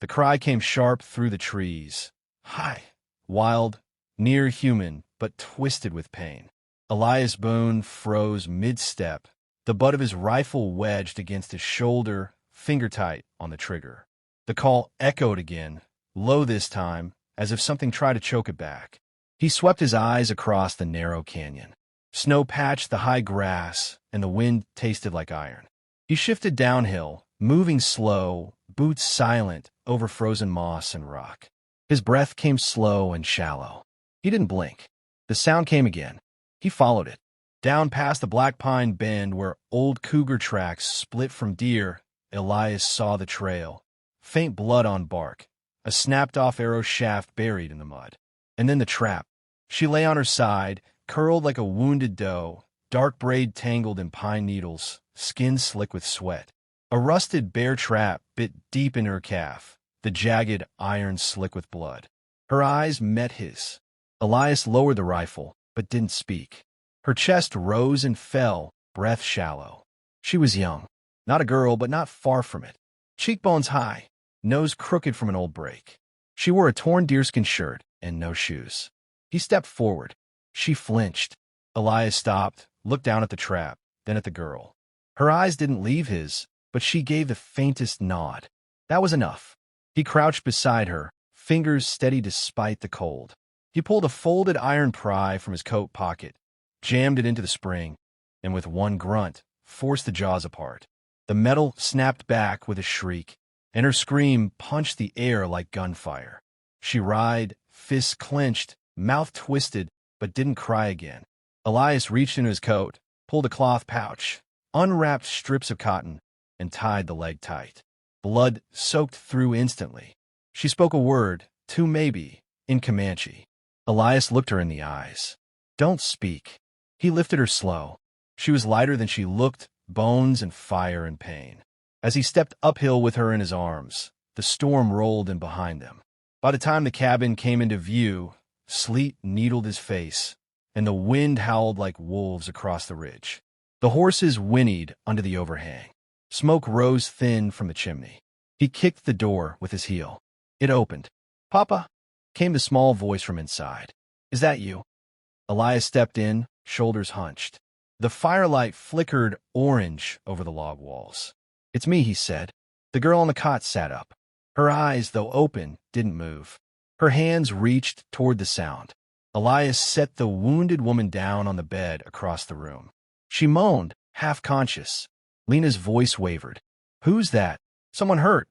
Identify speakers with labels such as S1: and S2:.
S1: The cry came sharp through the trees. High, wild, near human, but twisted with pain. Elias Boone froze mid-step, the butt of his rifle wedged against his shoulder, finger-tight on the trigger. The call echoed again, low this time, as if something tried to choke it back. He swept his eyes across the narrow canyon. Snow patched the high grass, and the wind tasted like iron. He shifted downhill, moving slow, boots silent, over frozen moss and rock. His breath came slow and shallow. He didn't blink. The sound came again. He followed it. Down past the black pine bend where old cougar tracks split from deer, Elias saw the trail. Faint blood on bark, a snapped-off arrow shaft buried in the mud. And then the trap. She lay on her side, curled like a wounded doe, dark braid tangled in pine needles, skin slick with sweat. A rusted bear trap bit deep in her calf, the jagged iron slick with blood. Her eyes met his. Elias lowered the rifle, but didn't speak. Her chest rose and fell, breath shallow. She was young. Not a girl, but not far from it. Cheekbones high, nose crooked from an old break. She wore a torn deerskin shirt and no shoes. He stepped forward. She flinched. Elias stopped, looked down at the trap, then at the girl. Her eyes didn't leave his, but she gave the faintest nod. That was enough. He crouched beside her, fingers steady despite the cold. He pulled a folded iron pry from his coat pocket, jammed it into the spring, and with one grunt, forced the jaws apart. The metal snapped back with a shriek, and her scream punched the air like gunfire. She writhed, fists clenched, mouth twisted, but didn't cry again. Elias reached into his coat, pulled a cloth pouch, unwrapped strips of cotton, and tied the leg tight. Blood soaked through instantly. She spoke a word, two maybe, in Comanche. Elias looked her in the eyes. Don't speak. He lifted her slow. She was lighter than she looked, bones and fire and pain. As he stepped uphill with her in his arms, the storm rolled in behind them. By the time the cabin came into view, sleet needled his face, and the wind howled like wolves across the ridge. The horses whinnied under the overhang. Smoke rose thin from the chimney. He kicked the door with his heel. It opened. "Papa," came the small voice from inside. "Is that you?" Elias stepped in, shoulders hunched. The firelight flickered orange over the log walls. "It's me," he said. The girl on the cot sat up. Her eyes, though open, didn't move. Her hands reached toward the sound. Elias set the wounded woman down on the bed across the room. She moaned, half conscious. Lena's voice wavered. "Who's that? Someone hurt?"